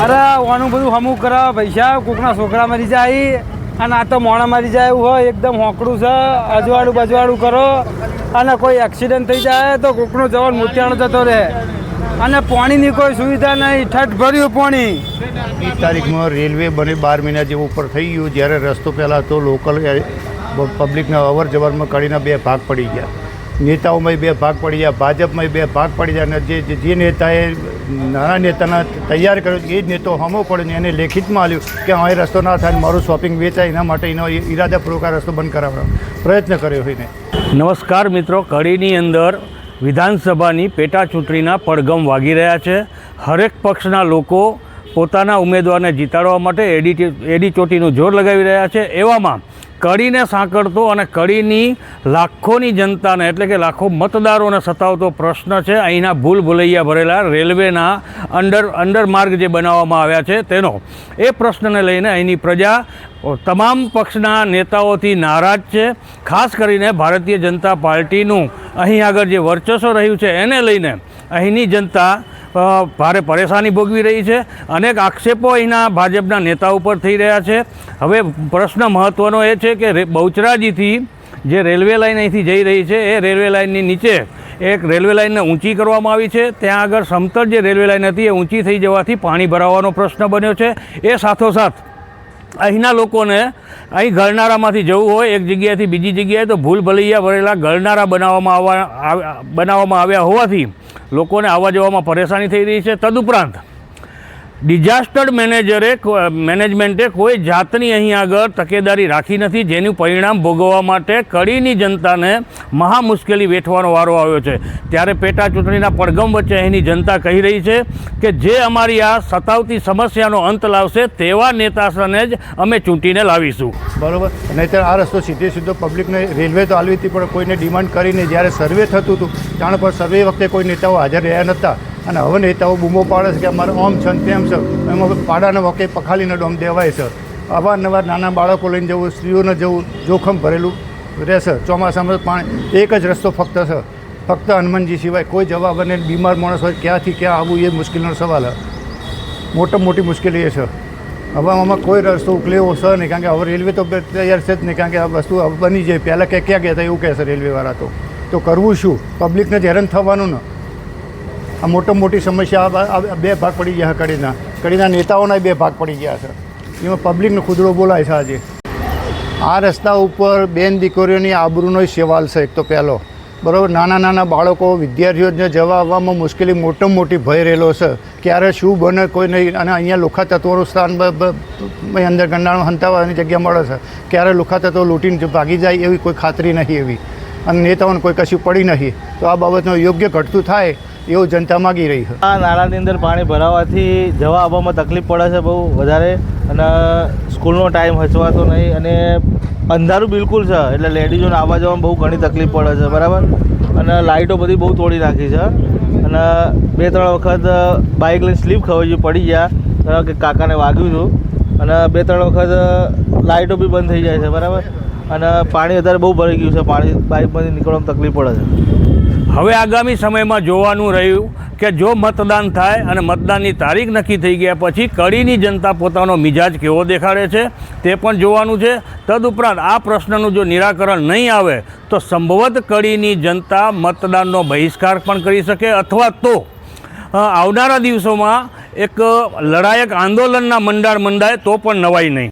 અરે ઓનું બધું હમું કરાવે પૈસા કોકના છોકરા મરી જાય અને આ તો મોણા મરી જાય એવું હોય એકદમ હોંકડું છે અજવાળું બજવાળું કરો અને કોઈ એક્સિડન્ટ થઈ જાય તો કોકનો જવાન મોતિયાણો જતો રહે અને પાણીની કોઈ સુવિધા નહીં ઠઠ ભર્યું પાણી 20 તારીખમાં રેલવે બને 12 મહિના જેવું ઉપર થઈ ગયું જ્યારે રસ્તો પહેલાં તો લોકલ પબ્લિકના અવર જવરમાં કડીના 2 ભાગ પડી ગયા નેતાઓમાં 2 ભાગ પડી ગયા ભાજપમાં 2 ભાગ પડી ગયા અને જે નેતાએ નાના નેતાના તૈયાર કર્યો એ જ નેતો હમો પડે ને એને લેખિતમાં આલ્યું કે અહીં રસ્તો ના થાય મારું શોપિંગ વેચાય એના માટે એનો ઈરાદાપૂર્વક રસ્તો બંધ કરાવવાનો પ્રયત્ન કર્યો હોય ને. નમસ્કાર મિત્રો, કડીની અંદર વિધાનસભાની પેટા ચૂંટણીના પડઘમ વાગી રહ્યા છે. હરેક પક્ષના લોકો પોતાના ઉમેદવારને જીતાડવા માટે એડી ચોટીનું જોર લગાવી રહ્યા છે. એવામાં કડીને સાંકળતો અને કડીની લાખોની જનતાને એટલે કે લાખો મતદારોને સતાવતો પ્રશ્ન છે અહીંના ભૂલ ભૂલૈયા ભરેલા રેલવેના અંડરમાર્ગ જે બનાવવામાં આવ્યા છે તેનો. એ પ્રશ્નને લઈને અહીંની પ્રજા તમામ પક્ષના નેતાઓથી નારાજ છે. ખાસ કરીને ભારતીય જનતા પાર્ટીનું અહીં આગળ જે વર્ચસ્વ રહ્યું છે એને લઈને અહીંની જનતા ભારે પરેશાની ભોગવી રહી છે. અનેક આક્ષેપો અહીંના ભાજપના નેતા ઉપર થઈ રહ્યા છે. હવે પ્રશ્ન મહત્ત્વનો એ છે કે બહુચરાજીથી જે રેલવે લાઇન અહીંથી જઈ રહી છે એ રેલવે લાઇનની નીચે એક રેલવે લાઇનને ઊંચી કરવામાં આવી છે. ત્યાં આગળ સમતળ જે રેલવે લાઇન હતી એ ઊંચી થઈ જવાથી પાણી ભરાવાનો પ્રશ્ન બન્યો છે. એ સાથોસાથ અહીંના લોકોને અહીં ગરનાળામાંથી જવું હોય એક જગ્યાએથી બીજી જગ્યાએ તો ભૂલ ભલૈયા ભરેલા ગરનાળા બનાવવામાં આવ્યા હોવાથી લોકોને આવવા જવામાં પરેશાની થઈ રહી છે. તદુપરાંત ડિઝાસ્ટર મેનેજમેન્ટે કોઈ જાતની અહીં આગળ તકેદારી રાખી નથી, જેનું પરિણામ ભોગવવા માટે કડીની જનતાને મહા મુશ્કેલી વેઠવાનો વારો આવ્યો છે. ત્યારે પેટા ચૂંટણીના પડઘમ વચ્ચે અહીંની જનતા કહી રહી છે કે જે અમારી આ સતાવતી સમસ્યાનો અંત લાવશે તેવા નેતાશ્રને જ અમે ચૂંટીને લાવીશું. બરાબર, નહીંતર આ રસ્તો સીધો પબ્લિકને રેલવે તો આલવી હતી પણ કોઈને ડિમાન્ડ કરીને જ્યારે સર્વે થતું હતું જાણ પર સર્વે વખતે કોઈ નેતાઓ હાજર રહ્યા નહોતા અને હવે નેતાઓ બૂમો પાડે છે કે અમારે ઓમ છે તેમ છે. એમાં પાડાના વખતે પખાલીને ડોમ દેવાય છે. અવારનવાર નાના બાળકો લઈને જવું, સ્ત્રીઓને જવું જોખમ ભરેલું રહેશે. ચોમાસામાં પાણી એક જ રસ્તો ફક્ત છે, ફક્ત હનુમાનજી સિવાય કોઈ જવાબ અને બીમાર માણસ હોય ક્યાંથી ક્યાં આવવું એ મુશ્કેલીનો સવાલ છે. મોટી મુશ્કેલી એ છે. હવે આમાં કોઈ રસ્તો ઉકલેવો છે નહીં, કારણ કે હવે રેલવે તો તૈયાર છે જ નહીં, કારણ કે આ વસ્તુ બની જાય. પહેલાં ક્યાં ગયા હતા એવું કહેશે રેલવેવાળા. તો કરવું શું? પબ્લિકને જ હેરાન થવાનું ને. આ મોટી સમસ્યા આ 2 ભાગ પડી ગયા કડીના નેતાઓના 2 ભાગ પડી ગયા છે. એમાં પબ્લિકનો ખુદડો બોલાય છે. આજે આ રસ્તા ઉપર બેન દીકરીઓની આબરૂનો સવાલ છે. એક તો પહેલો બરાબર, નાના બાળકો વિદ્યાર્થીઓને જવા આવવામાં મુશ્કેલી મોટી ભય રહેલો છે. ક્યારે શું બને કોઈ નહીં. અને અહીંયા લુખા તત્વોનું સ્થાન અંદર ગંડાણું હંતાવાની જગ્યા મળે છે. ક્યારે લુખા તત્વો લૂંટીને ભાગી જાય એવી કોઈ ખાતરી નહીં એવી, અને નેતાઓને કોઈ કશું પડી નહીં. તો આ બાબતનું યોગ્ય ઘટતું થાય એવું જનતા માગી રહી છે. આ નાળાની અંદર પાણી ભરાવાથી જવા આવવામાં તકલીફ પડે છે બહુ વધારે, અને સ્કૂલનો ટાઈમ હચવાતો નહીં અને અંધારું બિલકુલ છે એટલે લેડીઝોને આવવા જવામાં બહુ ઘણી તકલીફ પડે છે. બરાબર, અને લાઇટો બધી બહુ તોડી નાખી છે અને 2-3 વખત બાઇક લઈને સ્લીપ ખવાઈ પડી ગયા કે કાકાને વાગ્યું હતું અને 2-3 વખત લાઇટો બી બંધ થઈ જાય છે. બરાબર, અને પાણી અત્યારે બહુ ભરાઈ ગયું છે. પાણી બાઇકમાંથી નીકળવામાં તકલીફ પડે છે. હવે આગામી સમયમાં જોવાનું રહ્યું કે જો મતદાન થાય અને મતદાનની તારીખ નક્કી થઈ ગયા પછી કડીની જનતા પોતાનો મિજાજ કેવો દેખાડે છે તે પણ જોવાનું છે. તદુપરાંત આ પ્રશ્નનું જો નિરાકરણ નહીં આવે તો સંભવત કડીની જનતા મતદાનનો બહિષ્કાર પણ કરી શકે અથવા તો આવનારા દિવસોમાં એક લડાયક આંદોલનના મંડાય તો પણ નવાઈ નહીં.